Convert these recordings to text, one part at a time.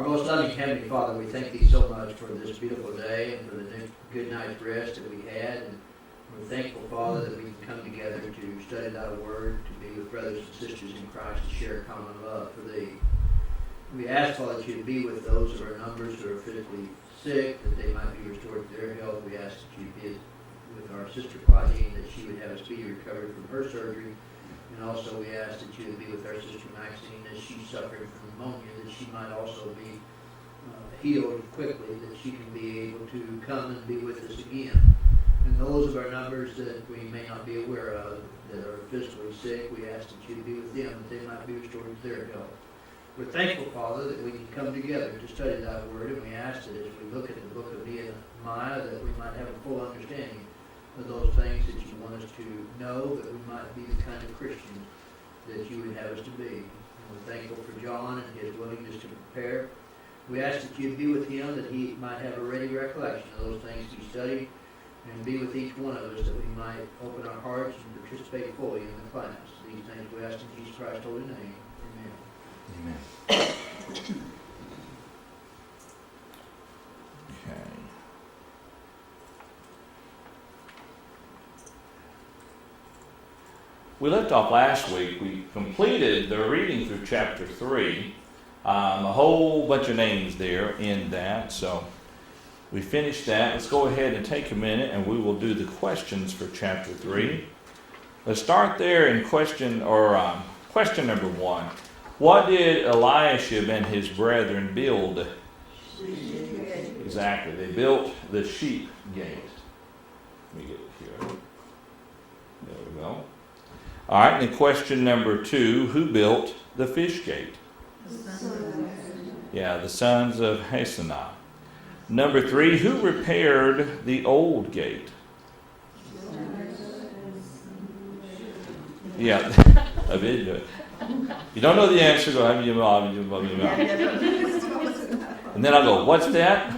Our most loving Heavenly Father, we thank Thee so much for this beautiful day and for the good night's rest that we had. And we're thankful, Father, that we can come together to study Thy Word, to be with brothers and sisters in Christ, to share common love for Thee. We ask, Father, that You be with those of our numbers who are physically sick, that they might be restored to their health. We ask that You be with our sister Claudine, that she would have a speedy recovery from her surgery. And also we ask that You would be with our sister Maxine as she's suffering from pneumonia, that she might also be healed quickly, that she can be able to come and be with us again. And those of our numbers that we may not be aware of, that are physically sick, we ask that You be with them, that they might be restored to their health. We're thankful, Father, that we can come together to study Thy Word, and we ask that as we look at the book of Nehemiah, that we might have a full understanding of those things that You want us to know, that we might be the kind of Christians that You would have us to be. And we're thankful for John and his willingness to prepare. We ask that You be with him, that he might have a ready recollection of those things he studied, and be with each one of us, that we might open our hearts and participate fully in the class. These things we ask in Jesus Christ's holy name. Amen. Amen. Okay. We left off last week. We completed the reading through chapter 3. A whole bunch of names there in that. So we finished that. Let's go ahead and take a minute and we will do the questions for chapter 3. Let's start there in question number 1. What did Eliashib and his brethren build? Exactly. They built the sheep gate. Let me get it here. There we go. All right, and then question number 2, who built the fish gate? Yeah, the sons of Hasenah. Number 3, who repaired the old gate? Yeah, I did. You don't know the answer, go ahead. And then I'll go, what's that?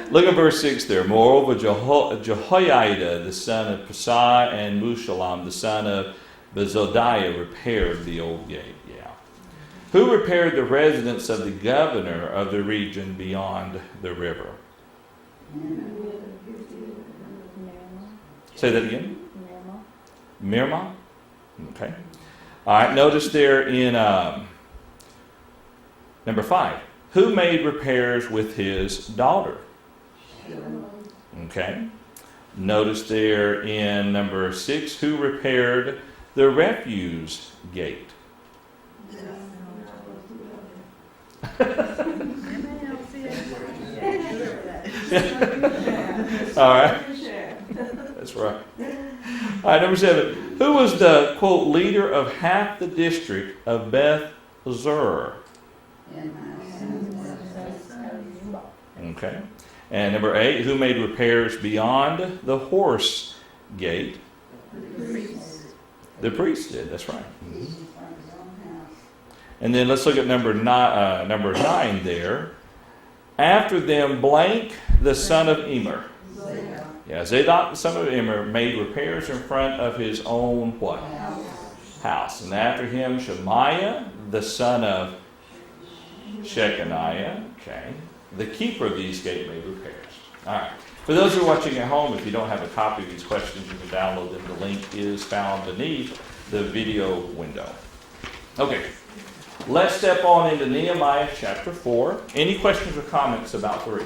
Look at verse 6 there. Moreover, Jehoiada, the son of Pasah, and Mushallam, the son of Bezodiah, repaired the old gate. Yeah. Who repaired the residence of the governor of the region beyond the river? Say that again. Mirma. Okay. All right, notice there in number 5. Who made repairs with his daughter? Okay. Notice there in number 6, who repaired the refuse gate? All right. That's right. All right, number 7. Who was the, quote, leader of half the district of Beth Zur? Okay. And number 8, who made repairs beyond the horse gate? The priest did, that's right. Mm-hmm. And then let's look at number 9 there. After them, blank, the son of Emer. Yeah, Zadok, the son of Emer, made repairs in front of his own what? House. And after him, Shemaiah, the son of Shechaniah. Okay. The keeper of these gates made repairs. All right. For those who are watching at home, if you don't have a copy of these questions, you can download them. The link is found beneath the video window. Okay. Let's step on into Nehemiah chapter 4. Any questions or comments about 3?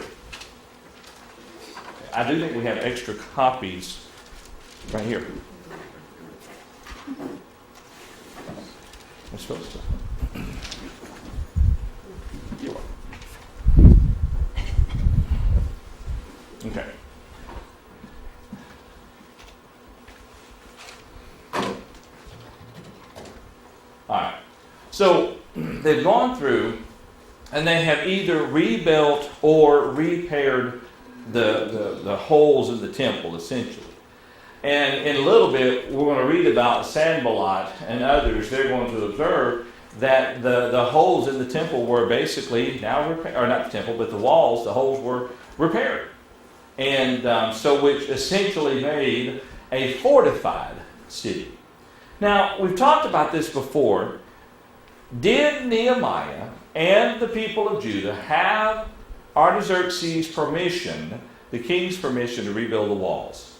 I do think we have extra copies right here. I'm supposed to. You are. Okay. All right. So they've gone through and they have either rebuilt or repaired the holes in the temple, essentially. And in a little bit, we're going to read about Sanballat and others. They're going to observe that the holes in the temple were basically now repaired, or not the temple, but the walls, the holes were repaired. And so which essentially made a fortified city. Now, we've talked about this before. Did Nehemiah and the people of Judah have Artaxerxes' permission, the king's permission to rebuild the walls?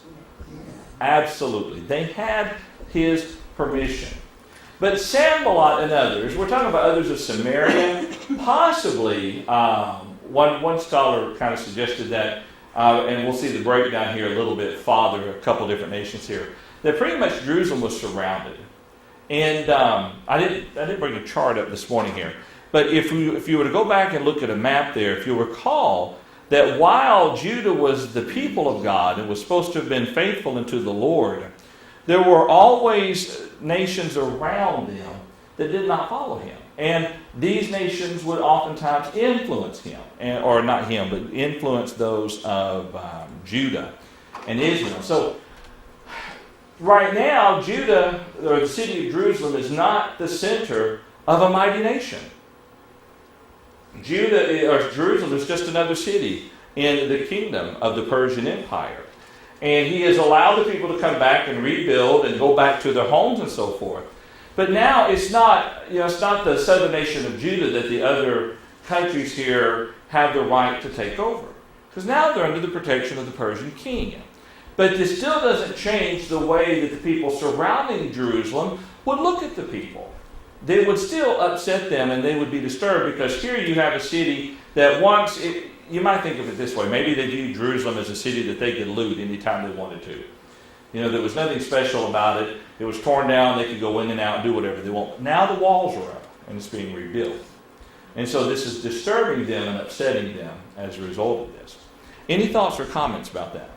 Absolutely. They had his permission. But Sanballat and others, we're talking about others of Samaria, possibly, one scholar kind of suggested that, and we'll see the breakdown here a little bit farther, a couple different nations here, that pretty much Jerusalem was surrounded. And I didn't bring a chart up this morning here, but if you were to go back and look at a map there, if you'll recall that while Judah was the people of God and was supposed to have been faithful unto the Lord, there were always nations around them that did not follow him. And these nations would oftentimes influence him, or not him, but influence those of Judah and Israel. So right now, Judah, or the city of Jerusalem, is not the center of a mighty nation. Jerusalem is just another city in the kingdom of the Persian Empire. And he has allowed the people to come back and rebuild and go back to their homes and so forth. But now it's not the southern nation of Judah that the other countries here have the right to take over. Because now they're under the protection of the Persian king. But this still doesn't change the way that the people surrounding Jerusalem would look at the people. They would still upset them and they would be disturbed, because here you have a city that you might think of it this way. Maybe they viewed Jerusalem as a city that they could loot anytime they wanted to. There was nothing special about it. It was torn down. They could go in and out and do whatever they want. Now the walls are up and it's being rebuilt. And so this is disturbing them and upsetting them as a result of this. Any thoughts or comments about that?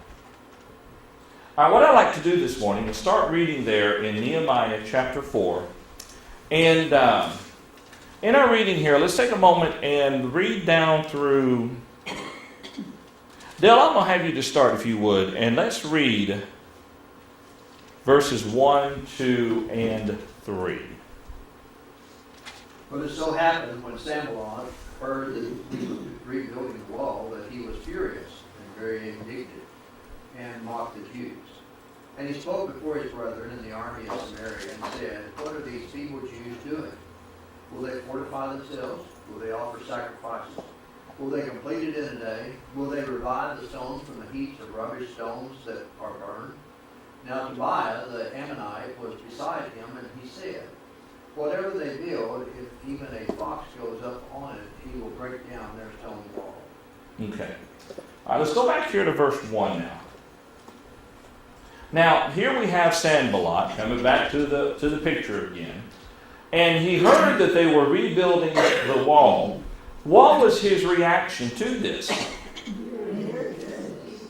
All right, what I'd like to do this morning is start reading there in Nehemiah chapter 4. And in our reading here, let's take a moment and read down through... Dale, I'm going to have you to start if you would. And let's read verses 1, 2, and 3. But it so happened when Sanballat heard that he was rebuilding the wall that he was furious and very indignant and mocked the Jews. And he spoke before his brethren in the army of Samaria and said, "What are these feeble Jews doing? Will they fortify themselves? Will they offer sacrifices? Will they complete it in a day? Will they revive the stones from the heaps of rubbish stones that are burned?" Now Tobiah the Ammonite was beside him, and he said, "Whatever they build, if even a fox goes up on it, he will break down their stone wall." Okay. All right, let's go back here to verse 1 now. Now, here we have Sanballat, coming back to the picture again. And he heard that they were rebuilding the wall. What was his reaction to this?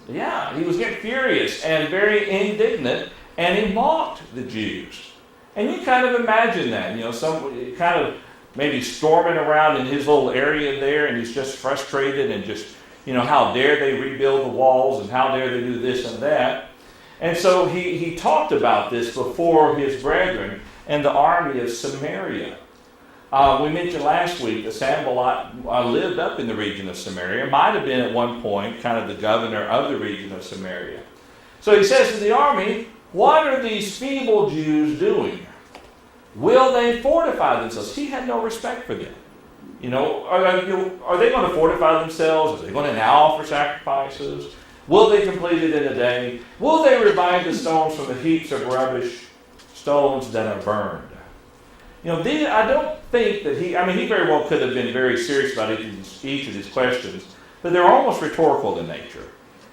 Yeah, he was getting furious and very indignant, and he mocked the Jews. And you kind of imagine that, some kind of maybe storming around in his little area there, and he's just frustrated and just, how dare they rebuild the walls, and how dare they do this and that. And so he talked about this before his brethren and the army of Samaria. We mentioned last week that Sanballat lived up in the region of Samaria, might have been at one point kind of the governor of the region of Samaria. So he says to the army, "What are these feeble Jews doing? Will they fortify themselves?" He had no respect for them. Are they going to fortify themselves? Are they going to now offer sacrifices? Will they complete it in a day? Will they revive the stones from the heaps of rubbish stones that are burned? I don't think that he very well could have been very serious about each of these questions, but they're almost rhetorical in nature,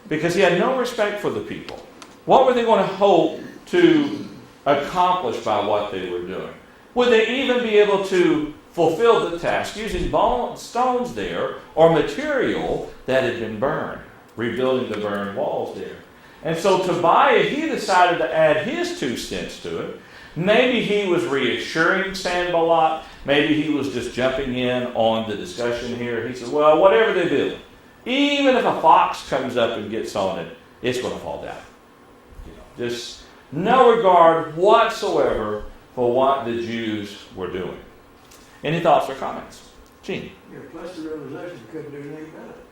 because he had no respect for the people. What were they going to hope to accomplish by what they were doing? Would they even be able to fulfill the task using stones there or material that had been burned, rebuilding the burned walls there? And so Tobiah, he decided to add his 2 cents to it. Maybe he was reassuring Sanballat. Maybe he was just jumping in on the discussion here. He said, well, whatever they do, even if a fox comes up and gets on it, it's going to fall down. Just no regard whatsoever for what the Jews were doing. Any thoughts or comments? Gene? Plus the realization they couldn't do anything about it.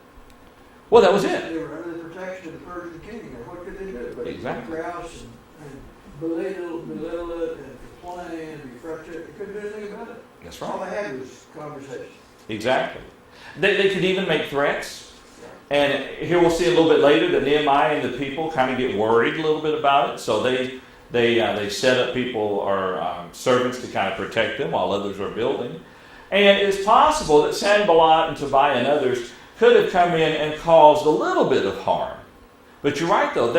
Well, that was it. They were under the protection of the Persian king. And what could they do? But Exactly. grouse and belittle it and complain, be frustrated. They couldn't do anything about it. That's All right. they had was conversation. Exactly. They could even make threats. And here we'll see a little bit later that Nehemiah and the people kind of get worried a little bit about it. So they set up people or servants to kind of protect them while others are building. And it's possible that Sanballat and Tobiah and others could have come in and caused a little bit of harm. But you're right, though.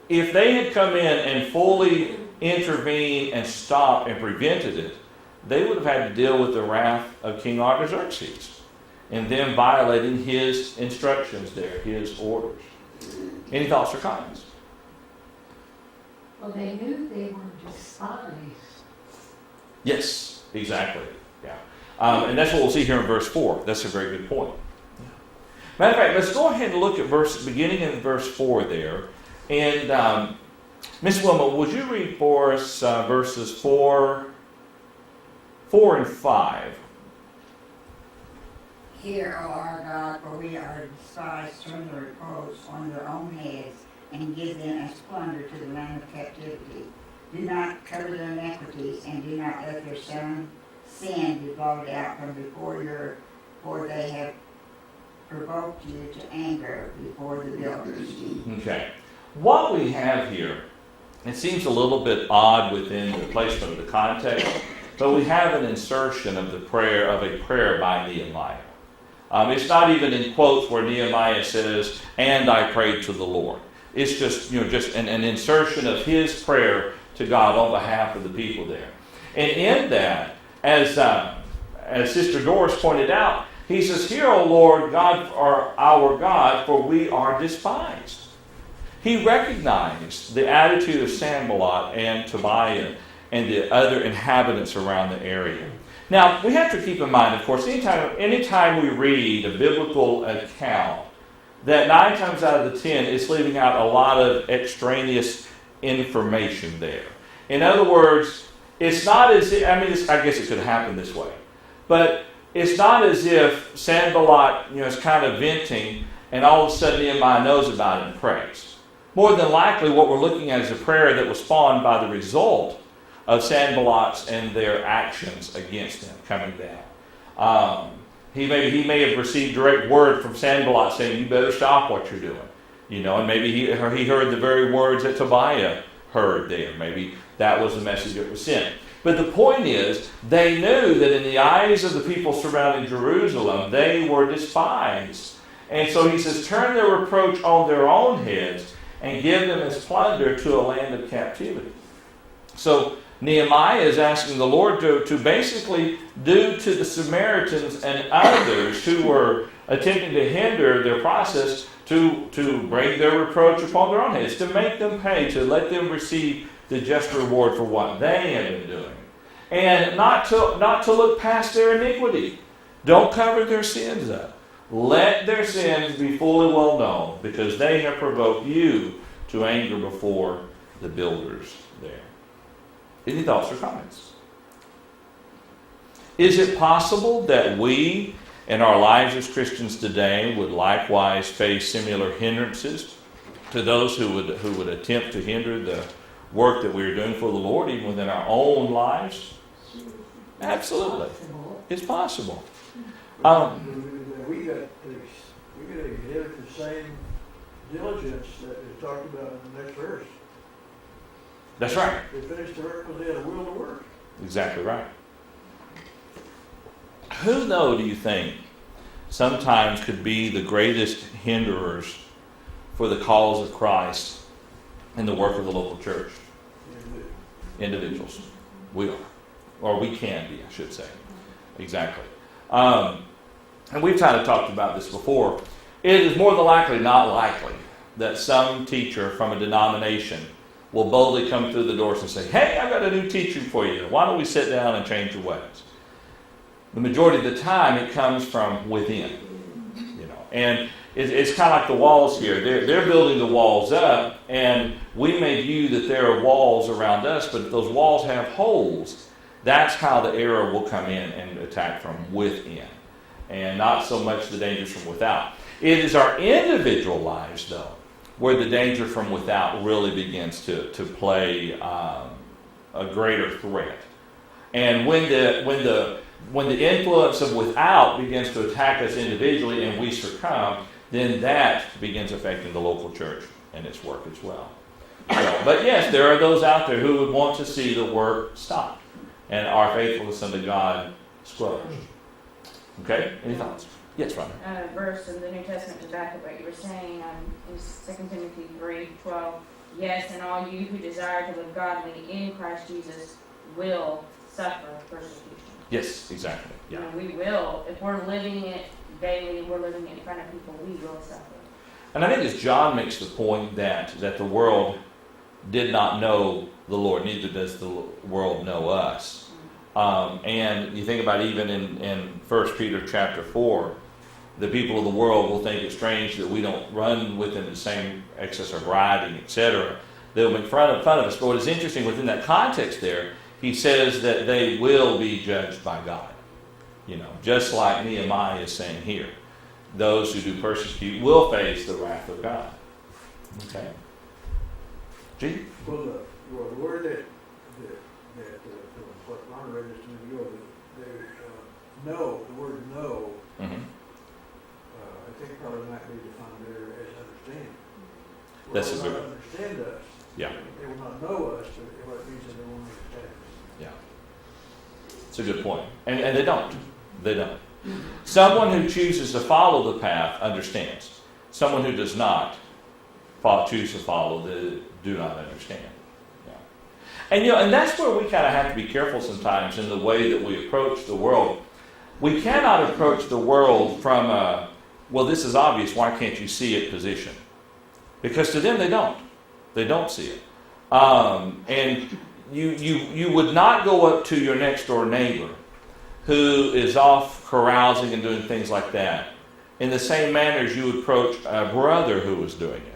If they had come in and fully intervened and stopped and prevented it, they would have had to deal with the wrath of King Artaxerxes and them violating his instructions there, his orders. Any thoughts or comments? Well, they knew they were despised. Yes, exactly. Yeah, and that's what we'll see here in verse 4. That's a very good point. Matter of fact, let's go ahead and look at beginning in verse 4 there. And Ms. Wilma, would you read for us verses 4 and 5? Hear, O our God, for we are despised from the reproach on their own heads, and give them as plunder to the land of captivity. Do not cover their iniquities, and do not let their sin be blotted out from before for they have provoked you to anger before the builders. Okay. What we have here, it seems a little bit odd within the placement of the context, but we have an insertion of a prayer by Nehemiah. It's not even in quotes where Nehemiah says, "And I prayed to the Lord." It's just an insertion of his prayer to God on behalf of the people there. And in that, as Sister Doris pointed out, he says, "Hear, O Lord, God, our God, for we are despised." He recognized the attitude of Sanballat and Tobiah and the other inhabitants around the area. Now, we have to keep in mind, of course, anytime we read a biblical account, that 9 times out of the 10 is leaving out a lot of extraneous information there. In other words, it's not as if, I guess it could happen this way, but it's not as if Sanballat is kind of venting and all of a sudden Nehemiah knows about it and prays. More than likely, what we're looking at is a prayer that was spawned by the result of Sanballat's and their actions against him coming down. He may have received direct word from Sanballat saying, "You better stop what you're doing." And maybe he heard the very words that Tobiah heard there. Maybe that was the message that was sent. But the point is, they knew that in the eyes of the people surrounding Jerusalem, they were despised. And so he says, turn their reproach on their own heads and give them as plunder to a land of captivity. So Nehemiah is asking the Lord to basically do to the Samaritans and others who were attempting to hinder their process to bring their reproach upon their own heads, to make them pay, to let them receive the just reward for what they have been doing. And not to look past their iniquity. Don't cover their sins up. Let their sins be fully well known, because they have provoked you to anger before the builders there. Any thoughts or comments? Is it possible that we, in our lives as Christians today, would likewise face similar hindrances to those who would attempt to hinder the work that we are doing for the Lord, even within our own lives? Absolutely. It's possible. We got to exhibit the same diligence that is talked about in the next verse. That's right. They finished the work because they had a will to work. Exactly right. Who, do you think, sometimes could be the greatest hinderers for the cause of Christ and the work of the local church? Individuals. We are. Or we can be, I should say. Exactly. And we've kind of talked about this before. It is more than likely not likely that some teacher from a denomination will boldly come through the doors and say, "Hey, I've got a new teaching for you. Why don't we sit down and change your ways?" The majority of the time, it comes from within. And it's kind of like the walls here. They're building the walls up, and we may view that there are walls around us, but if those walls have holes, that's how the error will come in and attack from within, and not so much the dangers from without. It is our individual lives, though, where the danger from without really begins to play a greater threat. And when the influence of without begins to attack us individually and we succumb, then that begins affecting the local church and its work as well. So, but yes, there are those out there who would want to see the work stop and our faithfulness unto God squelched. Okay? Any thoughts? Yes, Ron. Verse in the New Testament to back up what you were saying in 2 Timothy 3:12. Yes, and all you who desire to live godly in Christ Jesus will suffer persecution. Yes, exactly. Yeah. We will. If we're living it daily, we're living it in front of people, we will suffer. And I think as John makes the point that the world did not know the Lord, neither does the world know us. And you think about even in 1 Peter chapter 4, the people of the world will think it strange that we don't run within the same excess of riding, etc. They'll make fun of us. But what is interesting within that context there, he says that they will be judged by God. Just like Nehemiah is saying here. Those who do persecute will face the wrath of God. Okay. G? Well, the word that what Ron read just a minute ago, know, the word know, Mm-hmm. I think probably might be defined there as understand. That's a They good will not understand us. Yeah. They will not know us, but what it means is they won't understand us. Yeah. It's a good point. And they don't. They don't. Someone who chooses to follow the path understands. Someone who does not choose to follow do not understand. Yeah. And that's where we kind of have to be careful sometimes in the way that we approach the world. We cannot approach the world from a, well, this is obvious, why can't you see it position? Because to them they don't. They don't see it. And you would not go up to your next door neighbor who is off carousing and doing things like that in the same manner as you would approach a brother who was doing it.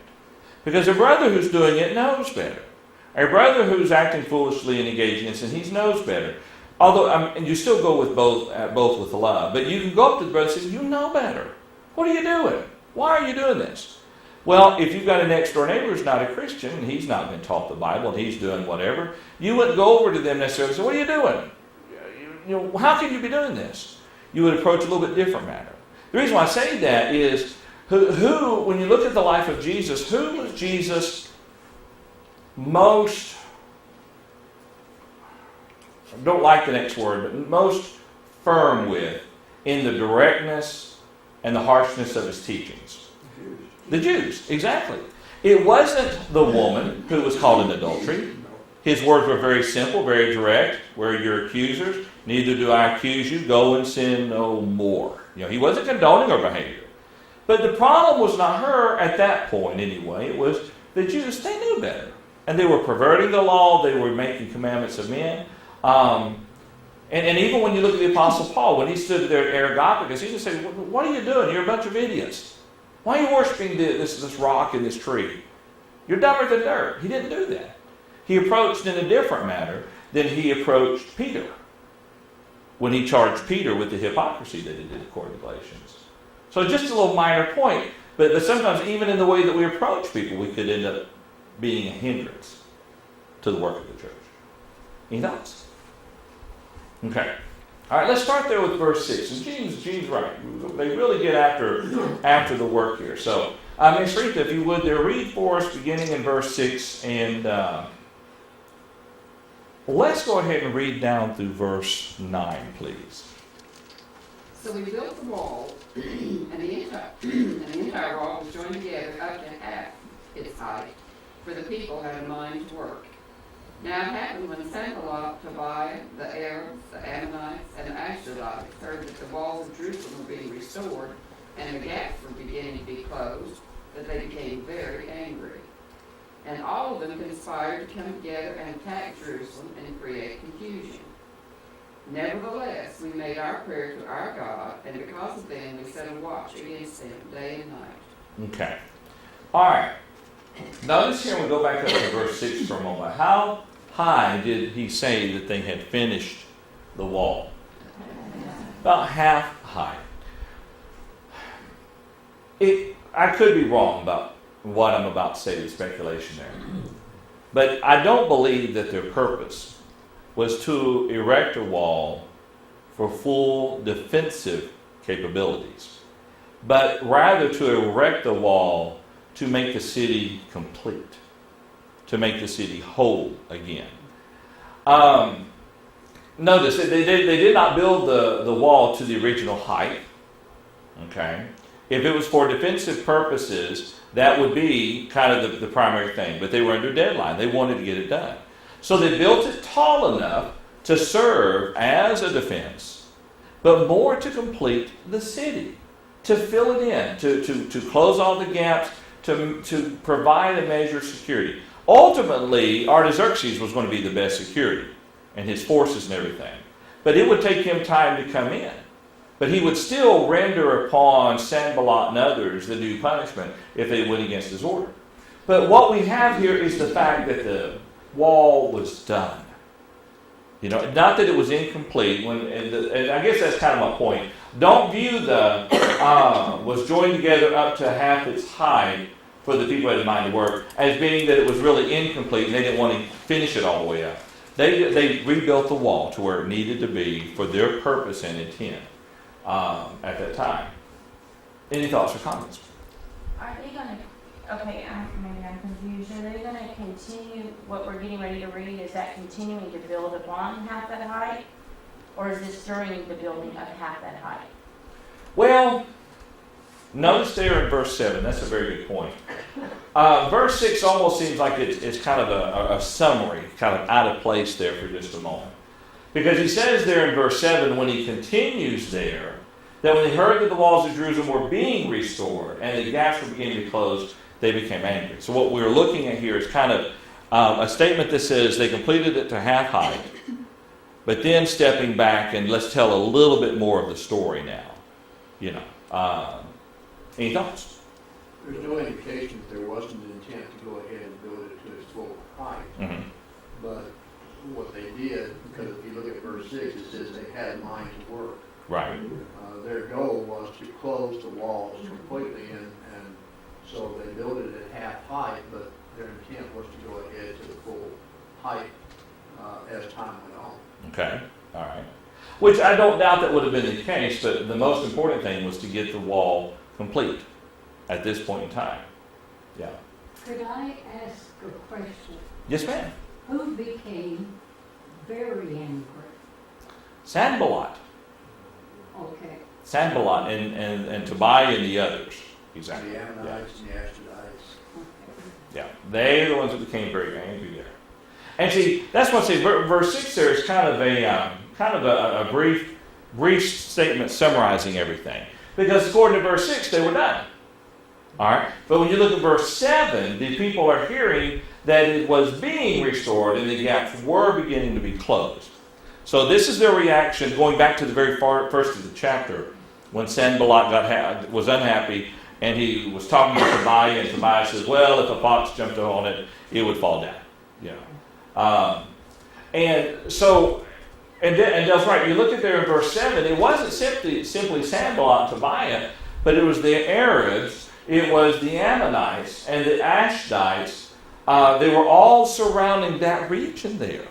Because a brother who's doing it knows better. A brother who's acting foolishly and engaging in sin, he knows better. Although, and you still go with both with love, but you can go up to the brother and say, you know better. What are you doing? Why are you doing this? Well, if you've got a next door neighbor who's not a Christian and he's not been taught the Bible and he's doing whatever, you wouldn't go over to them necessarily and say, what are you doing? How can you be doing this? You would approach a little bit different matter. The reason why I say that is, who, when you look at the life of Jesus, who was Jesus most, I don't like the next word, but most firm with in the directness and the harshness of his teachings? The Jews, exactly. It wasn't the woman who was caught in adultery. His words were very simple, very direct. Where are your accusers? Neither do I accuse you. Go and sin no more. He wasn't condoning her behavior. But the problem was not her at that point anyway. It was the Jews. They knew better. And they were perverting the law. They were making commandments of men. And even when you look at the Apostle Paul, when he stood there at Areopagus, he just said, what are you doing? You're a bunch of idiots. Why are you worshiping this rock and this tree? You're dumber than dirt. He didn't do that. He approached in a different manner than he approached Peter when he charged Peter with the hypocrisy that he did according to Galatians. So just a little minor point, but sometimes even in the way that we approach people, we could end up being a hindrance to the work of the church. Any thoughts? Okay. All right, let's start there with verse 6. And Gene's right. They really get after the work here. So, Ms. Rita, if you would there, read for us beginning in verse 6 and let's go ahead and read down through verse 9, please. So we built the wall, and the entire wall was joined together up to half its height, for the people had a mind to work. Now it happened when Sanballat, Tobiah, the Arabs, the Ammonites, and the Ashdodites heard that the walls of Jerusalem were being restored and the gaps were beginning to be closed, that they became very angry. And all of them conspired to come together and attack Jerusalem and create confusion. Nevertheless, we made our prayer to our God, and because of them we set a watch against them day and night. Okay. All right. Notice here, we'll go back up to verse 6 for a moment. How high did he say that they had finished the wall? About half height. I could be wrong about what I'm about to say, the speculation there. But I don't believe that their purpose was to erect a wall for full defensive capabilities, but rather to erect a wall to make the city complete, to make the city whole again. Notice that they did not build the wall to the original height. Okay? If it was for defensive purposes, that would be kind of the primary thing. But they were under deadline. They wanted to get it done. So they built it tall enough to serve as a defense, but more to complete the city, to fill it in, to close all the gaps, to provide a measure of security. Ultimately, Artaxerxes was going to be the best security, and his forces and everything. But it would take him time to come in. But he would still render upon Sanballat and others the due punishment if they went against his order. But what we have here is the fact that the wall was done. Not that it was incomplete. And I guess that's kind of my point. Don't view the was joined together up to half its height for the people who had in mind to work as being that it was really incomplete and they didn't want to finish it all the way up. They rebuilt the wall to where it needed to be for their purpose and intent at that time. Any thoughts or comments? Are they going to, okay, maybe I'm confused. Are they going to continue what we're getting ready to read? Is that continuing to build upon half that height? Or is this during the building of half that height? Well, notice there in verse 7, that's a very good point. Verse 6 almost seems like it's kind of a summary, kind of out of place there for just a moment. Because he says there in verse 7, when he continues there, that when they heard that the walls of Jerusalem were being restored and the gaps were beginning to be closed, they became angry. So what we're looking at here is kind of a statement that says they completed it to half height, but then stepping back and let's tell a little bit more of the story now. Any thoughts? There's no indication that there wasn't an intent to go ahead and build it to its full height. Mm-hmm. But what they did, because if you look at verse 6, it says they had a mind to work. Right. Their goal was to close the walls completely, and so they built it at half height, but their intent was to go ahead to the full height as time went on. Okay. All right. Which I don't doubt that would have been the case, but the most important thing was to get the wall complete at this point in time. Yeah. Could I ask a question? Yes, ma'am. Who became very angry? Sanballat. Okay. Sanballat and Tobiah and the others. Exactly. The Ammonites and the Ashdodites. Yeah. They're the ones that became very angry there. And see, that's what I say. Verse 6 there is kind of a brief statement summarizing everything. Because according to verse 6, they were done. All right? But when you look at verse 7, the people are hearing that it was being restored and the gaps were beginning to be closed. So this is their reaction, going back to the very first of the chapter, when Sanballat was unhappy, and he was talking to Tobiah, and Tobiah says, well, if a fox jumped on it, it would fall down. And that's right, you look at there in verse 7, it wasn't simply Sanballat and Tobiah, but it was the Arabs, it was the Ammonites, and the Ashdodites. They were all surrounding that region there.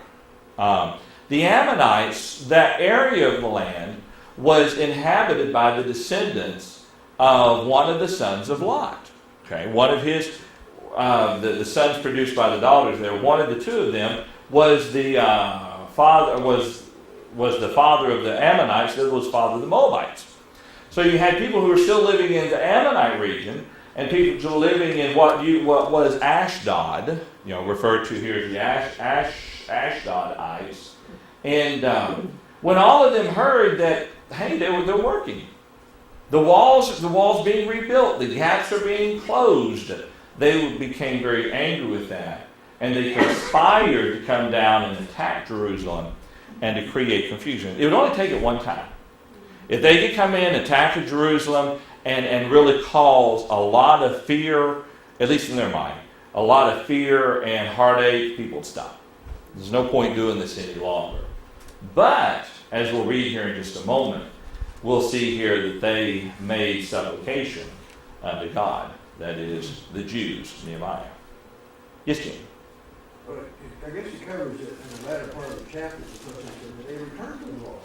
The Ammonites, that area of the land, was inhabited by the descendants of one of the sons of Lot. Okay, one of his, the sons produced by the daughters there. One of the two of them was the father of the Ammonites. That was father of the Moabites. So you had people who were still living in the Ammonite region, and people still living in what was Ashdod, referred to here as the Ashdodites. And when all of them heard that, hey, they're working. The walls being rebuilt, the gaps are being closed. They became very angry with that. And they conspired to come down and attack Jerusalem and to create confusion. It would only take it one time. If they could come in, attack Jerusalem, and really cause a lot of fear, at least in their mind, a lot of fear and heartache, people would stop. There's no point doing this any longer. But, as we'll read here in just a moment, we'll see here that they made supplication unto God, that is, the Jews, Nehemiah. Yes, Jim? But I guess it covers it in the latter part of the chapter, because it says they returned to the law.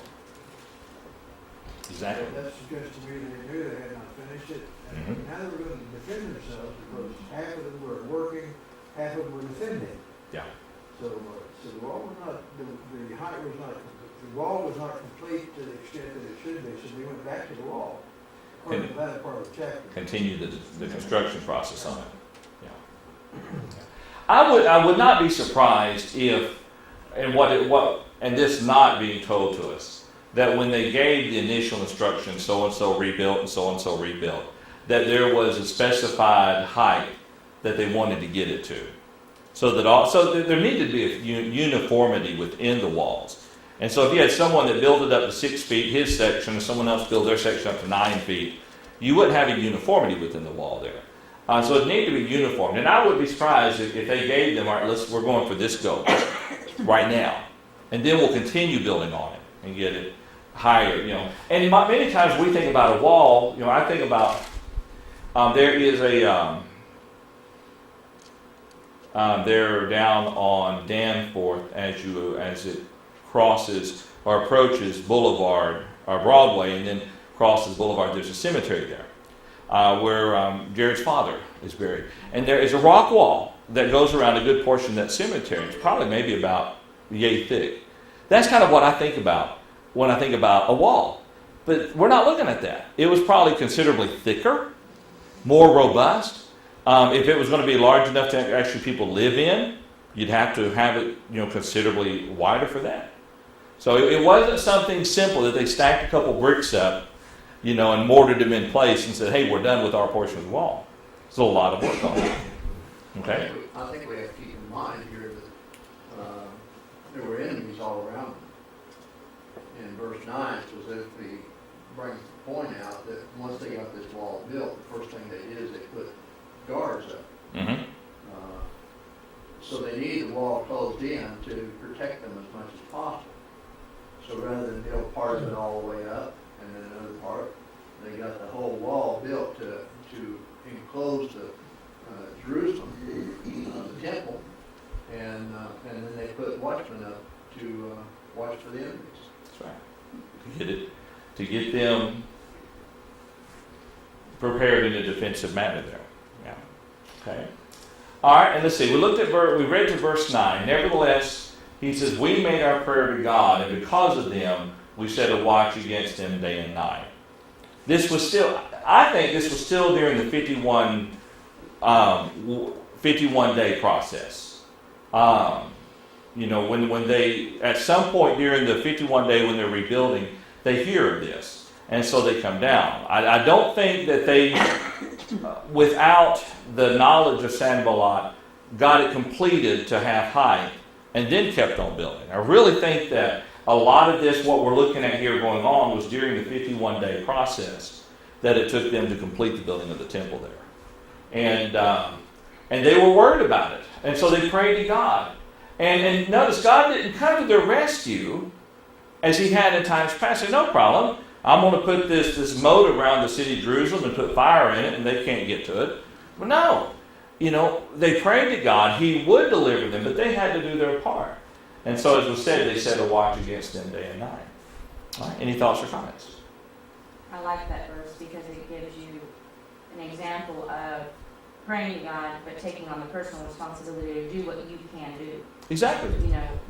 Exactly. That suggests to me that they knew they had not finished it, and Mhm. now they were going to defend themselves, because half of them were working, half of them were defending. Yeah. So the wall was not, the height was not, the wall was not complete to the extent that it should be, so we went back to the wall, according to that part of the chapter. Continue the construction process on it. Yeah. I would not be surprised if, and this not being told to us, that when they gave the initial instructions, so and so rebuilt and so rebuilt, that there was a specified height that they wanted to get it to, so that there needed to be a uniformity within the walls. And so if you had someone that built it up to 6 feet, his section, and someone else built their section up to 9 feet, you wouldn't have a uniformity within the wall there. So it needed to be uniform. And I would be surprised if they gave them, all right, we're going for this goal right now. And then we'll continue building on it and get it higher, And many times we think about a wall, I think about, there is there down on Danforth as it crosses or approaches Boulevard or Broadway and then crosses Boulevard, there's a cemetery there. Where Jared's father is buried. And there is a rock wall that goes around a good portion of that cemetery. It's probably maybe about yay thick. That's kind of what I think about when I think about a wall. But we're not looking at that. It was probably considerably thicker, more robust. If it was going to be large enough to actually people live in, you'd have to have it, considerably wider for that. So it wasn't something simple that they stacked a couple bricks up, and mortared them in place and said, hey, we're done with our portion of the wall. It's a lot of work on it. Okay? I think we have to keep in mind here that there were enemies all around them. In verse 9, specifically brings the point out that once they got this wall built, the first thing they did is they put guards up. Mm-hmm. So they need the wall closed in to protect them as much as possible. So rather than build part of it all the way up, and then another part, they got the whole wall built to enclose the Jerusalem, the temple, and then they put watchmen up to watch for the enemies. That's right. To get them prepared in a defensive manner there. Yeah. Okay. All right, and let's see. We read to verse 9. Nevertheless, he says, we made our prayer to God, and because of them, we set a watch against them day and night. I think this was still during the 51-day process. When they, at some point during the 51 day when they're rebuilding, they hear of this. And so they come down. I don't think that they, without the knowledge of Sanballat, got it completed to half height and then kept on building. I really think that a lot of this, what we're looking at here going on, was during the 51-day process that it took them to complete the building of the temple there. And they were worried about it. And so they prayed to God. And notice, God didn't come to their rescue as he had in times past. He said, no problem. I'm going to put this moat around the city of Jerusalem and put fire in it, and they can't get to it. But no. They prayed to God. He would deliver them, but they had to do their part. And so, as was said, they set a watch against them day and night. All right. Any thoughts or comments? I like that verse because it gives you an example of praying to God, but taking on the personal responsibility to do what you can do. Exactly.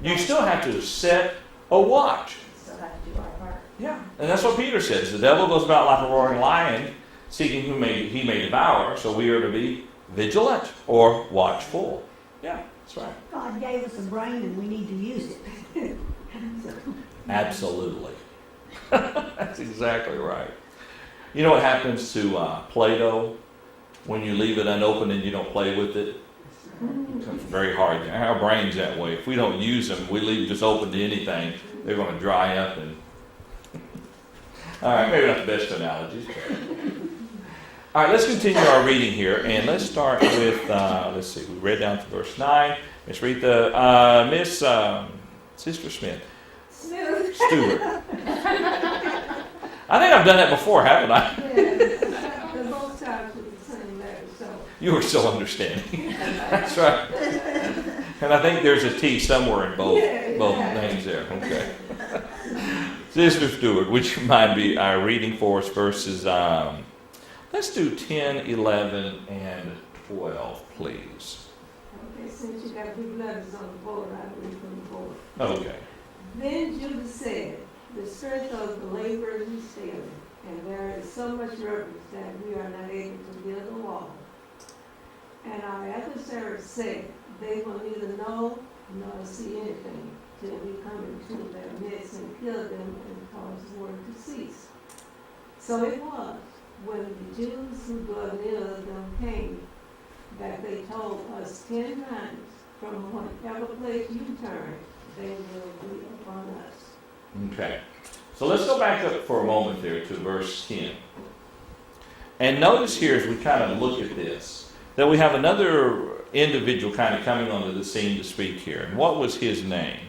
You still have to set a watch. Still have to do our part. Yeah. And that's what Peter says. The devil goes about like a roaring lion, seeking whom he may devour. So we are to be vigilant or watchful. Yeah, that's right. God gave us a brain and we need to use it. Absolutely. That's exactly right. You know what happens to Play-Doh when you leave it unopened and you don't play with it? It's very hard. Our brain's that way. If we don't use them, we leave just open to anything, they're going to dry up. And all right, maybe not the best analogies. All right, let's continue our reading here, and let's start with, let's see, we read down to verse 9. Miss Rita, Sister Smith. Stewart. I think I've done that before, haven't I? Yes, they're both sides with the same letter, so. You were so understanding. That's right. And I think there's a T somewhere in both Yeah, both yeah. names there. Okay. Sister Stewart, would you mind be reading for us verses, let's do 10, 11, and 12, please. Okay, since you got big letters on the board, I'll read from the board. Okay. Then Judah said, the strength of the laborers is failing, and there is so much rubbish that we are not able to build a wall. And our adversaries said, they will neither know nor see anything till we come into their midst and kill them and cause the work to cease. So it was, when the Jews who dwelt near them came, that they told us 10 times, from whatever place you turn, they will be upon us. Okay. So let's go back up for a moment there to verse 10. And notice here as we kind of look at this, that we have another individual kind of coming onto the scene to speak here. And what was his name?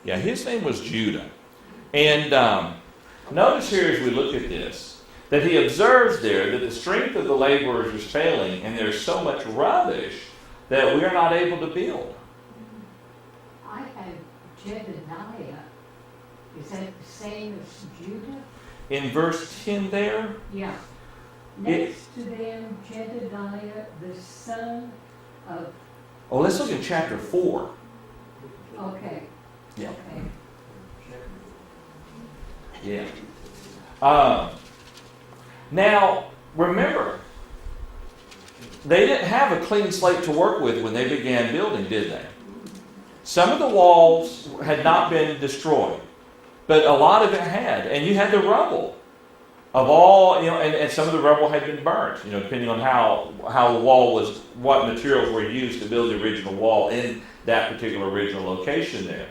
Yeah, his name was Judah. And notice here as we look at this, that he observes there that the strength of the laborers is failing, and there's so much rubbish that we are not able to build. I have Jedediah. Is that the same as Judah? In verse 10 there, Yeah. Next to them, Jedediah, the son of. oh, let's look at chapter 4. Okay. Yeah. Okay. Yeah. Now, remember, they didn't have a clean slate to work with when they began building, did they? Some of the walls had not been destroyed, but a lot of it had. And you had the rubble of all, and some of the rubble had been burnt, depending on how the wall was, what materials were used to build the original wall in that particular original location there.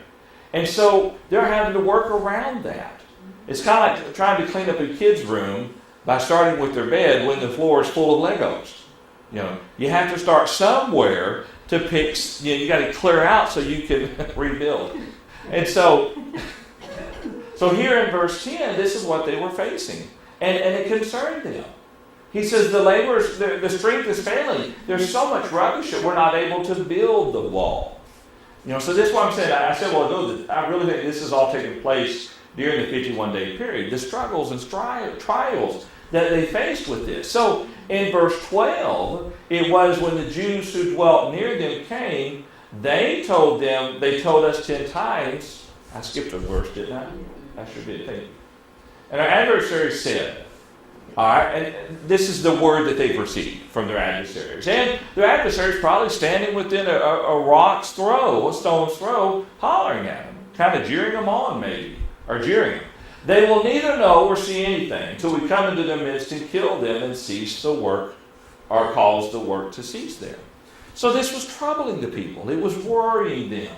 And so they're having to work around that. It's kind of like trying to clean up a kid's room by starting with their bed when the floor is full of Legos. You have to start somewhere to pick, you got to clear out so you can rebuild. And so here in verse 10, this is what they were facing. And it concerned them. He says the laborers, the strength is failing. There's so much rubbish that we're not able to build the wall. So this is what I'm saying. I said, well, I really think this is all taking place during the 51-day period. The struggles and trials that they faced with this. So in verse 12, it was when the Jews who dwelt near them came, they told us 10 times. I skipped a verse, didn't I? I sure did. Thank you. And our adversaries said, all right, and this is the word that they've received from their adversaries. And their adversaries probably standing within a rock's throw, a stone's throw, hollering at them, kind of jeering them on maybe, or jeering them. They will neither know or see anything until we come into their midst and kill them and cease the work, or cause the work to cease there. So this was troubling the people. It was worrying them.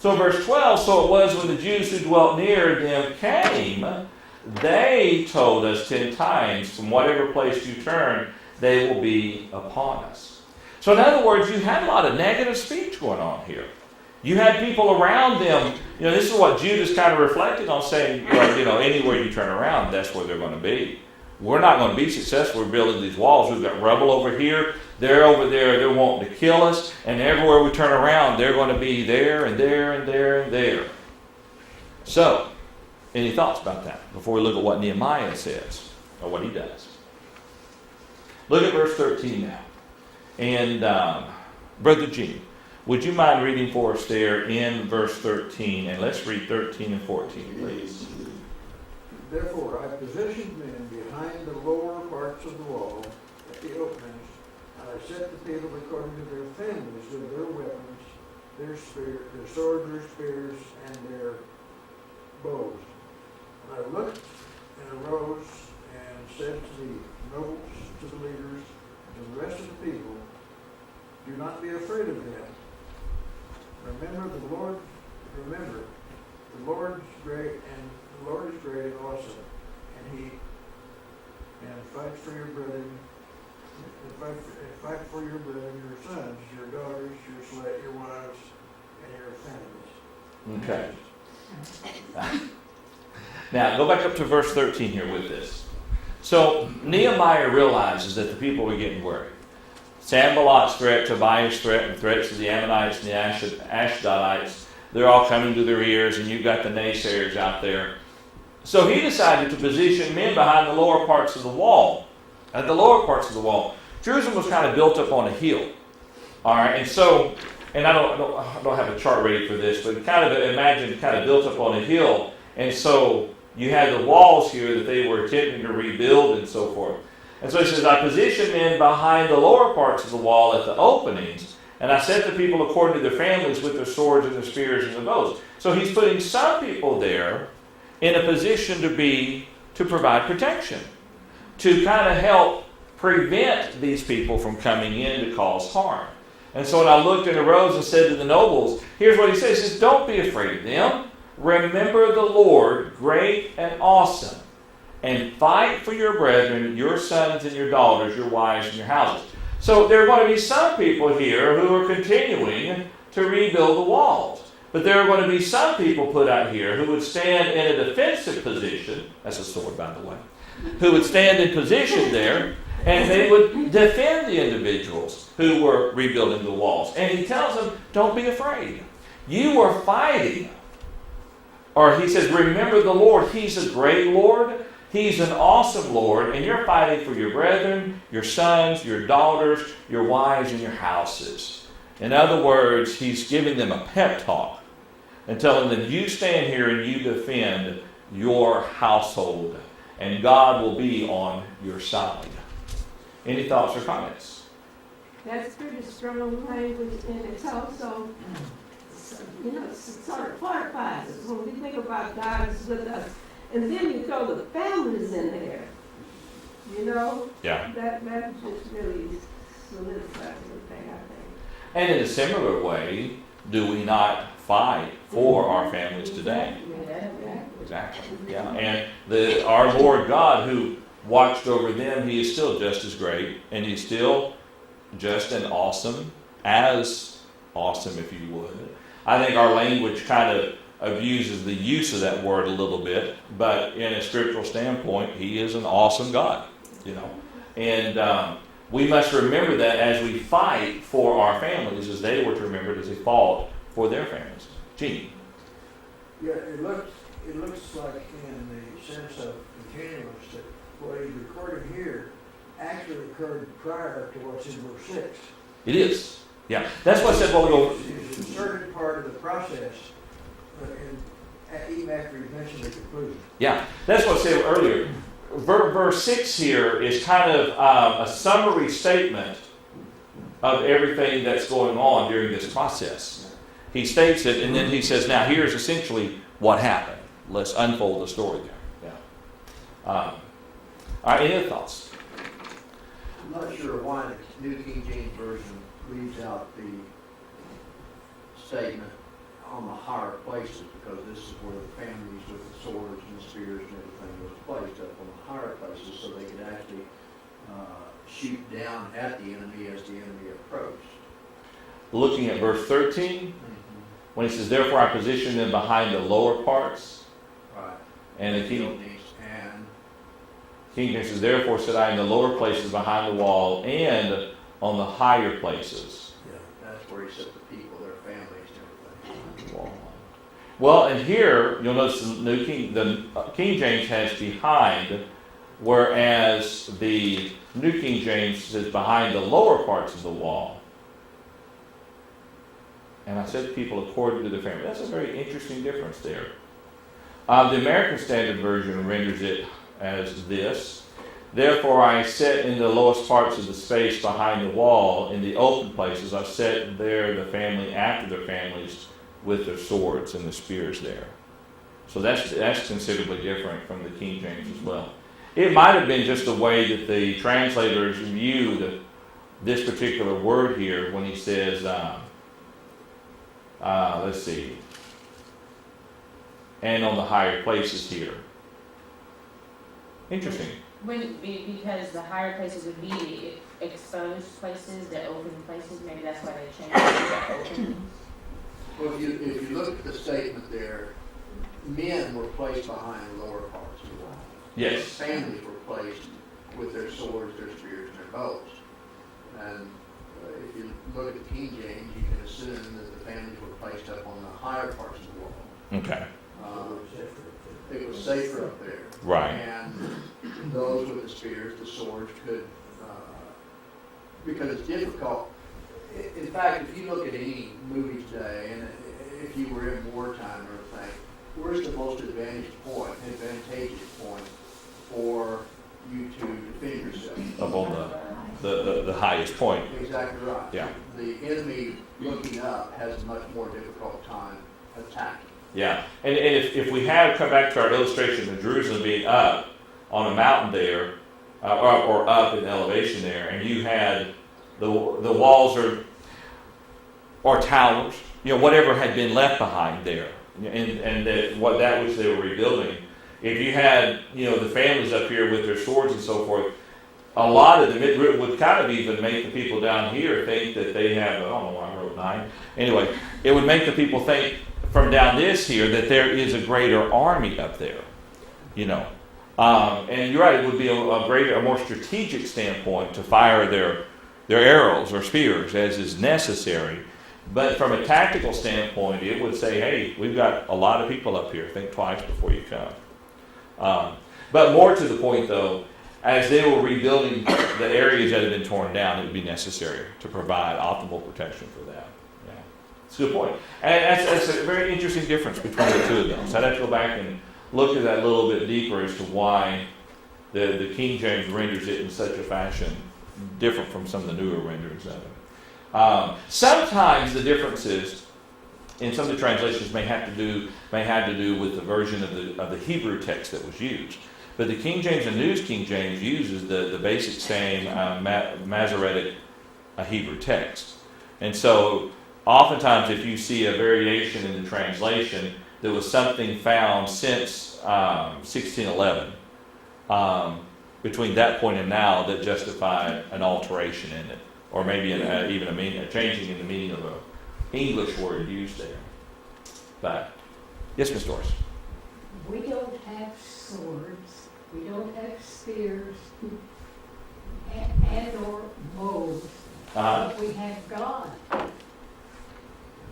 So verse 12, so it was when the Jews who dwelt near them came, they told us 10 times, from whatever place you turn, they will be upon us. So in other words, you had a lot of negative speech going on here. You had people around them. This is what Judah's kind of reflecting on, saying, anywhere you turn around, that's where they're going to be. We're not going to be successful building these walls. We've got rubble over here. They're over there. They're wanting to kill us. And everywhere we turn around, they're going to be there and there and there and there. So, any thoughts about that before we look at what Nehemiah says, or what he does? Look at verse 13 now. And Brother Gene, would you mind reading for us there in verse 13? And let's read 13 and 14, please. Therefore I positioned men behind the lower parts of the wall at the openings, and I set the people according to their families with their weapons, their swords, their spears, and their bows. And I looked and arose and said to the nobles, to the leaders, and to the rest of the people, do not be afraid of them. Remember the Lord is great, and the Lord is great and awesome, and fight for your brethren, fight for your brethren, your sons, your daughters, your wives, and your families. Okay. Now, go back up to verse 13 here with this. So, Nehemiah realizes that the people are getting worried. Sanballat's threat, Tobiah's threat, and threats of the Ammonites and the Ashdodites, they're all coming to their ears, and you've got the naysayers out there. So he decided to position men behind the lower parts of the wall. At the lower parts of the wall, Jerusalem was kind of built up on a hill. All right, and so, and I don't have a chart ready for this, but kind of imagine kind of built up on a hill, and so you had the walls here that they were attempting to rebuild and so forth. And so he says, I positioned men behind the lower parts of the wall at the openings, and I set the people according to their families with their swords and their spears and their bows. So he's putting some people there in a position to provide protection, to kind of help prevent these people from coming in to cause harm. And so when I looked and arose and said to the nobles, here's what he says. He says, don't be afraid of them. Remember the Lord, great and awesome, and fight for your brethren, your sons and your daughters, your wives and your houses. So there are going to be some people here who are continuing to rebuild the walls. But there are going to be some people put out here who would stand in a defensive position. That's a sword, by the way. Who would stand in position there, and they would defend the individuals who were rebuilding the walls. And he tells them, don't be afraid. You are fighting. Or he says, remember the Lord. He's a great Lord. He's an awesome Lord. And you're fighting for your brethren, your sons, your daughters, your wives, and your houses. In other words, he's giving them a pep talk and telling them, you stand here and you defend your household, and God will be on your side. Any thoughts or comments? That's pretty strong language, and it's also, sort of fortifies us when we think about God is with us. And then you throw the families in there, Yeah. That just really solidifies everything, I think. And in a similar way, do we not fight for our families today? Exactly. Yeah. And our Lord God, who watched over them, he is still just as great, and he's still just as awesome, if you would. I think our language kind of abuses the use of that word a little bit, but in a scriptural standpoint, he is an awesome God, And we must remember that as we fight for our families, as they were to remember it as they fought for their families. Gene. Yeah, it looks like in the sense of continuance that what he's recording here actually occurred prior to what's in verse 6. It is. Yeah. That's what I said, It's an inserted part of the process, even after he mentioned the conclusion. Yeah. That's what I said earlier. Verse 6 here is kind of a summary statement of everything that's going on during this process. He states it, and then he says, now here's essentially what happened. Let's unfold the story there. Yeah. All right, any other thoughts? I'm not sure why the New King James Version leaves out the statement on the higher places, because this is where the families with the swords and the spears and everything was placed up on the higher places, so they could actually shoot down at the enemy as the enemy approached. Looking at verse 13, when he says, therefore I position them behind the lower parts. Right. And the King And James says, therefore said I in the lower places behind the wall and on the higher places. yeah, that's where he set the people, their families, and everything. Well, and here you'll notice the King James has behind, whereas the New King James says behind the lower parts of the wall. And I said people according to their family. That's a very interesting difference there. The American Standard Version renders it as this. Therefore I set in the lowest parts of the space behind the wall, in the open places, I set there the family after their families with their swords and the spears there. So that's considerably different from the King James as well. It might have been just the way that the translators viewed this particular word here when he says, let's see, and on the higher places here. Interesting. Wouldn't be because the higher places would be the exposed places, the open places. Maybe that's why they changed it to open. Well, if you look at the statement there, men were placed behind the lower parts of the wall. Yes. Families were placed with their swords, their spears, and their bows. And if you look at the King James, you can assume that the families were placed up on the higher parts of the wall. Okay. It was safer up there. Right. And those with the spears, the swords could, because it's difficult. In fact, if you look at any movie today, and if you were in wartime or anything, where's the most advantageous point for you to defend yourself? Up on the highest point. Exactly right. Yeah. The enemy looking up has a much more difficult time attacking. Yeah, and if we have come back to our illustration of Jerusalem being up on a mountain there, or up in elevation there, and you had the walls or towers, whatever had been left behind there, and that which they were rebuilding. If you had the families up here with their swords and so forth, a lot of them, it would kind of even make the people down here think that they have. I don't know why I wrote 9. Anyway, it would make the people think from down this here that there is a greater army up there, and you're right, it would be a more strategic standpoint to fire their arrows or spears as is necessary. But from a tactical standpoint, it would say, hey, we've got a lot of people up here. Think twice before you come. But more to the point, though, as they were rebuilding the areas that had been torn down, it would be necessary to provide optimal protection for that. Yeah. It's a good point. And that's a very interesting difference between the two of them. So I'd have to go back and look at that a little bit deeper as to why the King James renders it in such a fashion different from some of the newer renderings of it. Sometimes the differences in some of the translations may have to do with the version of the Hebrew text that was used. But the King James and New King James uses the basic same Masoretic Hebrew text. And so oftentimes if you see a variation in the translation, there was something found since 1611 between that point and now that justified an alteration in it, or maybe even a changing in the meaning of an English word used there. But yes, Ms. Doris. We don't have swords, we don't have spears, and or bows. But we have God,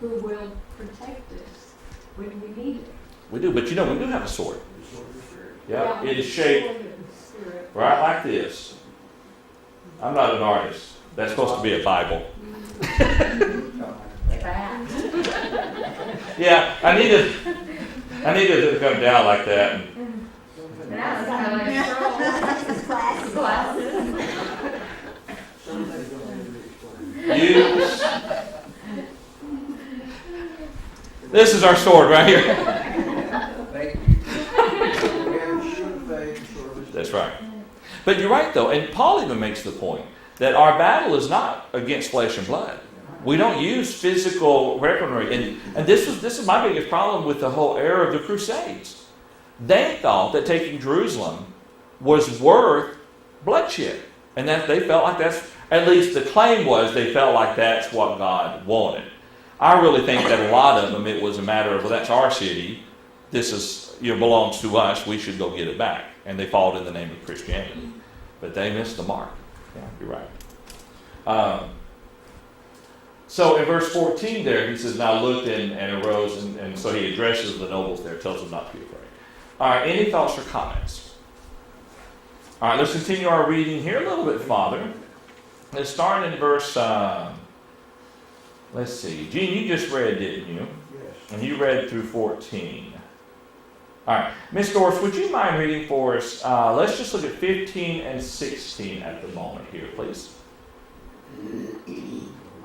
who will protect us when we need it. We do, but we do have a sword. Yeah, it is sword shaped and spirit. right like this. I'm not an artist. That's supposed to be a Bible. Yeah, I need to come down like that. That was kind of like glasses. Use. This is our sword right here. Thank you. That's right. But you're right, though, and Paul even makes the point that our battle is not against flesh and blood. We don't use physical weaponry. And this is my biggest problem with the whole era of the Crusades. They thought that taking Jerusalem was worth bloodshed. And that they felt like that's, at least the claim was, they felt like that's what God wanted. I really think that a lot of them, it was a matter of, well, that's our city. This is, belongs to us. We should go get it back. And they followed in the name of Christianity. But they missed the mark. Yeah, you're right. So in verse 14 there, he says, now looked and arose, and so he addresses the nobles there, tells them not to be afraid. All right, any thoughts or comments? All right, let's continue our reading here a little bit, Father. Let's start in verse, let's see. Gene, you just read, didn't you? Yes. And you read through 14. All right, Miss Doris, would you mind reading for us? Let's just look at 15 and 16 at the moment here, please.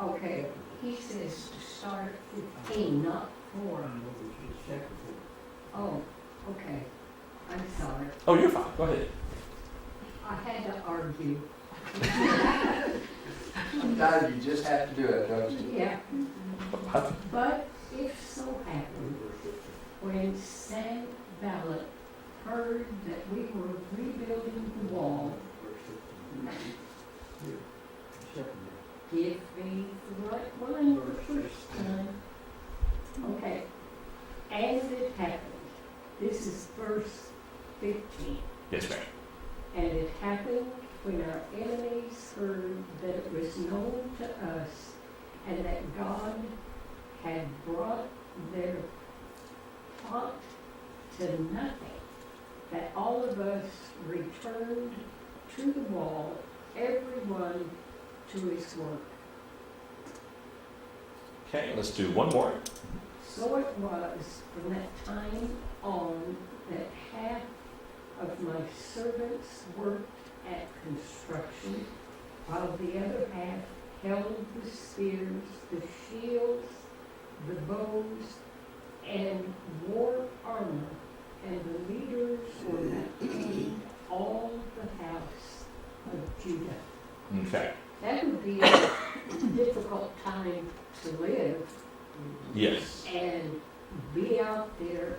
Okay, he says to start at 15, not 4. Oh, okay. I'm sorry. Oh, you're fine. Go ahead. I had to argue. Sometimes you just have to do it, don't you? Yeah. But if so happened, when Sanballat heard that we were rebuilding the wall, give me the right one the first time. Okay. And it happened. This is verse 15. Yes, ma'am. And it happened when our enemies heard that it was known to us and that God had brought their plot to nothing, that all of us returned to the wall, everyone to his work. Okay, let's do one more. So it was from that time on that half of my servants worked at construction, while the other half held the spears, the shields, the bows, and wore armor, and the leaders were maintained all the house of Judah. Okay. That would be a difficult time to live Yes. and be out there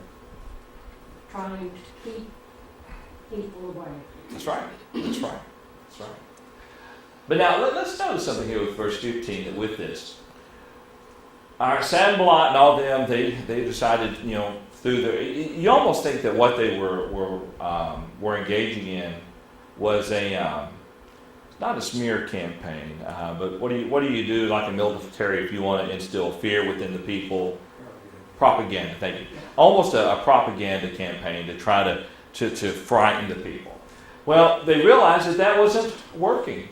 trying to keep people away. That's right. That's right. That's right. But now let's notice something here with verse 15. That with this, our Sanballat and all them, they decided, through their. You almost think that what they were engaging in was a not a smear campaign, but what do you do like a military if you want to instill fear within the people? Propaganda. Thank you. Almost a propaganda campaign to try to frighten the people. Well, they realized that wasn't working.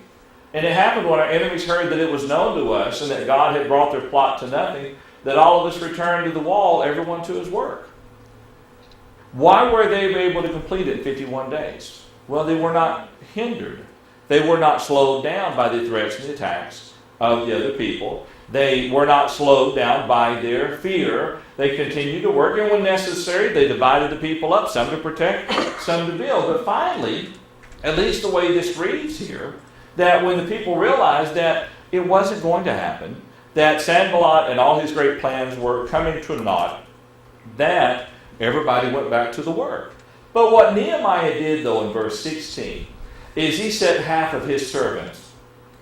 And it happened when our enemies heard that it was known to us and that God had brought their plot to nothing, that all of us returned to the wall, everyone to his work. Why were they able to complete it in 51 days? Well, they were not hindered. They were not slowed down by the threats and the attacks of the other people. They were not slowed down by their fear. They continued to work, and when necessary, they divided the people up, some to protect, some to build. But finally, at least the way this reads here, that when the people realized that it wasn't going to happen, that Sanballat and all his great plans were coming to naught, that everybody went back to the work. But what Nehemiah did, though, in verse 16, is he set half of his servants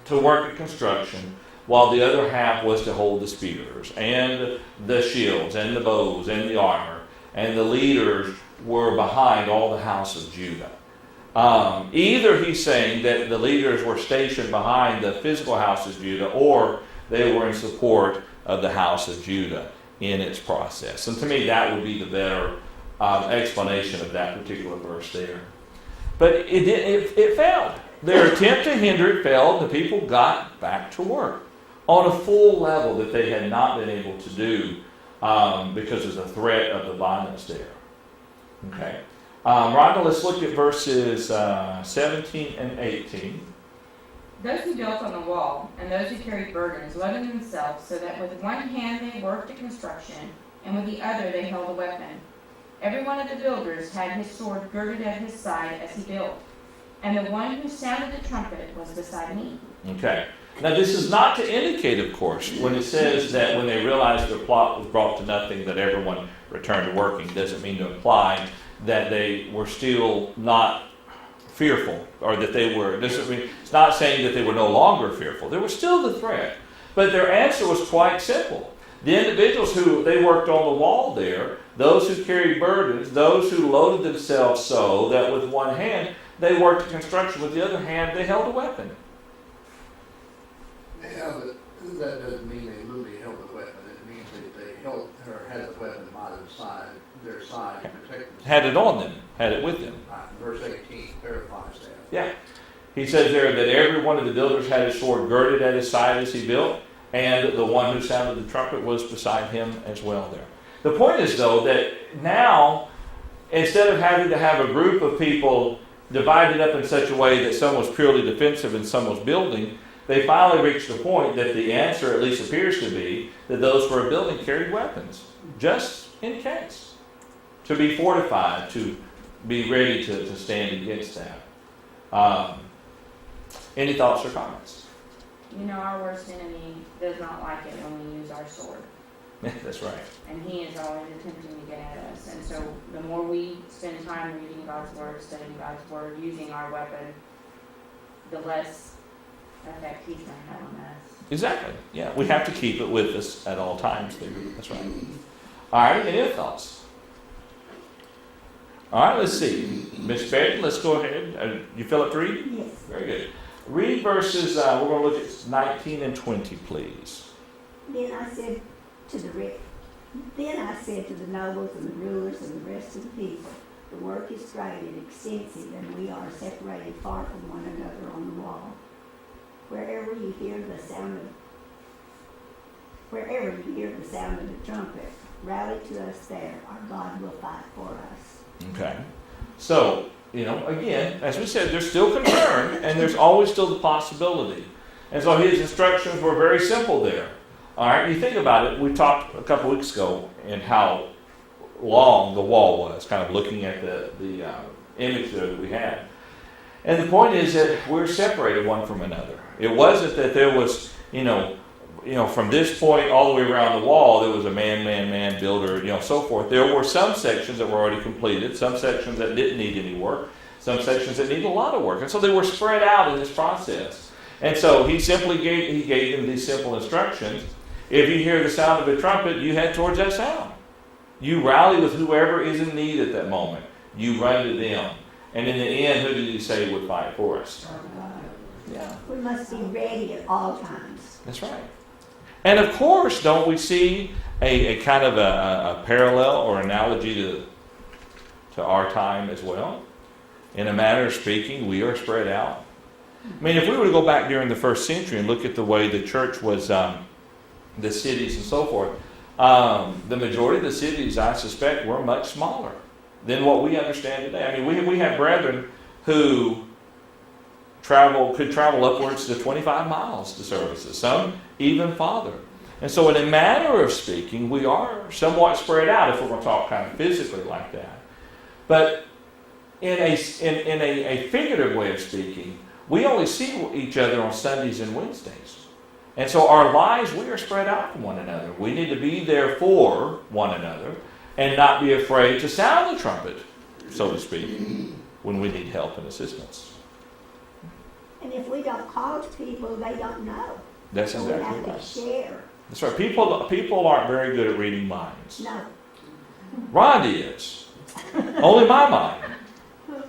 to work at construction, while the other half was to hold the spears and the shields and the bows and the armor, and the leaders were behind all the house of Judah. Either he's saying that the leaders were stationed behind the physical house of Judah, or they were in support of the house of Judah in its process. And to me, that would be the better explanation of that particular verse there. But it failed. Their attempt to hinder it failed. The people got back to work on a full level that they had not been able to do because of the threat of the violence there. Okay. Rhonda, let's look at verses 17 and 18. Those who built on the wall and those who carried burdens loaded themselves so that with one hand they worked at construction and with the other they held a weapon. Every one of the builders had his sword girded at his side as he built, and the one who sounded the trumpet was beside me. Okay. Now this is not to indicate, of course, when it says that when they realized their plot was brought to nothing, that everyone returned to working. Doesn't mean to imply that they were still not fearful, or that they were. It's not saying that they were no longer fearful. There was still the threat, but their answer was quite simple. The individuals who they worked on the wall there, those who carried burdens, those who loaded themselves so that with one hand they worked at construction, with the other hand they held a weapon. Yeah, but that doesn't mean they literally held the weapon. It means that they held or had the weapon by their side to protect themselves. Had it on them, had it with them. Verse 18 verifies that. Yeah. He says there that every one of the builders had his sword girded at his side as he built, and the one who sounded the trumpet was beside him as well there. The point is, though, that now, instead of having to have a group of people divided up in such a way that some was purely defensive and some was building, they finally reached the point that the answer, at least appears to be, that those who were building carried weapons, just in case, to be fortified, to be ready to stand against that. Any thoughts or comments? Our worst enemy does not like it when we use our sword. That's right. And he is always attempting to get at us. And so the more we spend time reading God's Word, studying God's Word, using our weapon, the less effect he's going to have on us. Exactly. Yeah, we have to keep it with us at all times. That's right. All right, any other thoughts? All right, let's see. Miss Betty, let's go ahead. You feel it to read? Yes. Very good. Read verses, we're going to look at 19 and 20, please. Then I said to the nobles and the rulers and the rest of the people, the work is great and extensive, and we are separated far from one another on the wall. Wherever you hear the sound of the trumpet, rally to us there. Our God will fight for us. Okay. So, again, as we said, there's still concern, and there's always still the possibility. And so his instructions were very simple there. All right, you think about it. We talked a couple weeks ago and how long the wall was, kind of looking at the image there that we had. And the point is that we're separated one from another. It wasn't that there was, from this point all the way around the wall, there was a man, builder, so forth. There were some sections that were already completed, some sections that didn't need any work, some sections that needed a lot of work. And so they were spread out in this process. And so he gave them these simple instructions. If you hear the sound of a trumpet, you head towards that sound. You rally with whoever is in need at that moment. You run to them. And in the end, who did he say would fight for us? Yeah. We must be ready at all times. That's right. And of course, don't we see a kind of a parallel or analogy to our time as well? In a manner of speaking, we are spread out. I mean, if we were to go back during the first century and look at the way the church was, the cities and so forth, the majority of the cities, I suspect, were much smaller than what we understand today. I mean, we have brethren who could travel upwards to 25 miles to services, some even farther. And so in a manner of speaking, we are somewhat spread out if we're going to talk kind of physically like that. But in a figurative way of speaking, we only see each other on Sundays and Wednesdays. And so our lives, we are spread out from one another. We need to be there for one another and not be afraid to sound the trumpet, so to speak, when we need help and assistance. And if we don't call to people, they don't know. That's so exactly we have right. to share. That's right. People aren't very good at reading minds. No. Rhonda is. Only my mind.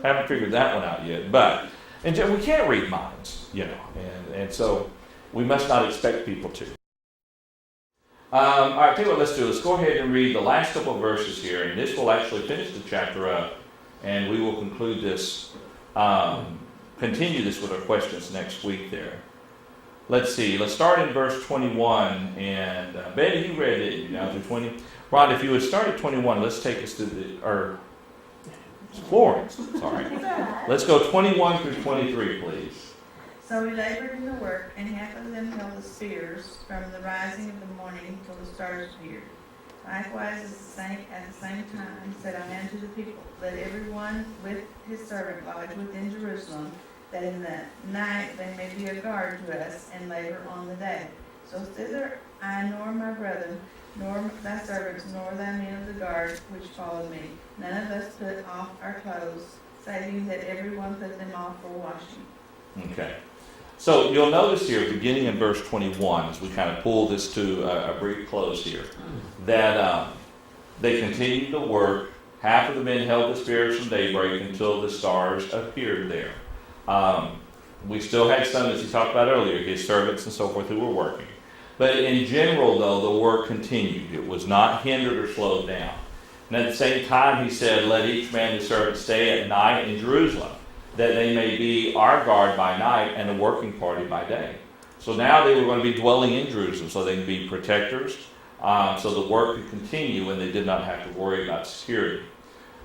Haven't figured that one out yet. But we can't read minds, and so we must not expect people to. All right, tell you what, let's do. Let's go ahead and read the last couple of verses here, and this will actually finish the chapter up, and we will conclude this, continue this with our questions next week there. Let's see. Let's start in verse 21, and Betty, you read it now through 20. Rod, if you would start at 21, let's take us to Florence, sorry. Let's go 21 through 23, please. So we labored in the work, and half of them held the spears from the rising of the morning till the stars appeared. Likewise, at the same time said I unto the people, let every one with his servant lodge within Jerusalem, that in the night they may be a guard to us, and labor on the day. So thither I nor my brethren, nor thy servants, nor thy men of the guard which followed me, none of us put off our clothes, saving that every one put them off for washing. Okay. So you'll notice here, beginning in verse 21, as we kind of pull this to a brief close here, that they continued to work. Half of the men held the spears from daybreak until the stars appeared there. We still had some, as he talked about earlier, his servants and so forth who were working. But in general, though, the work continued. It was not hindered or slowed down. And at the same time, he said, let each man his servant stay at night in Jerusalem, that they may be our guard by night and a working party by day. So now they were going to be dwelling in Jerusalem, so they could be protectors, so the work could continue and they did not have to worry about security.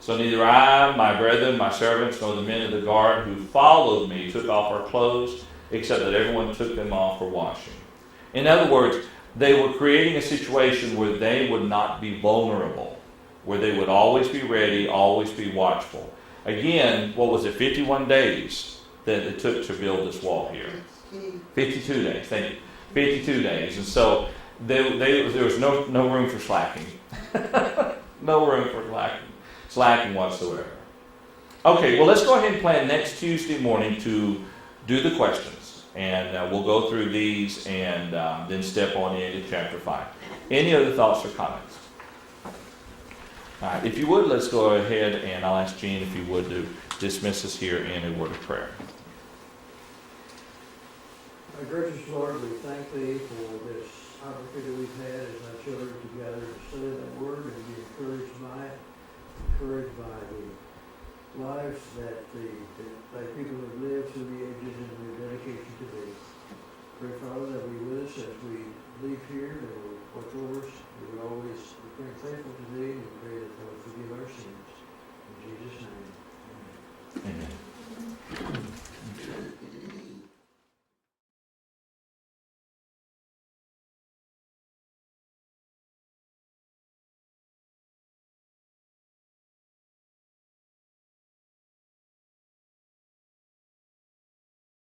So neither I, my brethren, my servants, nor the men of the guard who followed me took off our clothes, except that everyone took them off for washing. In other words, they were creating a situation where they would not be vulnerable, where they would always be ready, always be watchful. Again, what was it, 51 days that it took to build this wall here? 52 days, thank you. 52 days. And so there was no room for slacking. No room for slacking whatsoever. Okay, well, let's go ahead and plan next Tuesday morning to do the questions. And we'll go through these and then step on into chapter 5. Any other thoughts or comments? All right, if you would, let's go ahead and I'll ask Gene if you would to dismiss us here in a word of prayer. Our gracious Lord, we thank Thee for this opportunity we've had as our children together to study that Word and be encouraged by the lives that thy people have lived through the ages and their dedication to Thee. Pray, Father, that be with us as we leave here, that we'll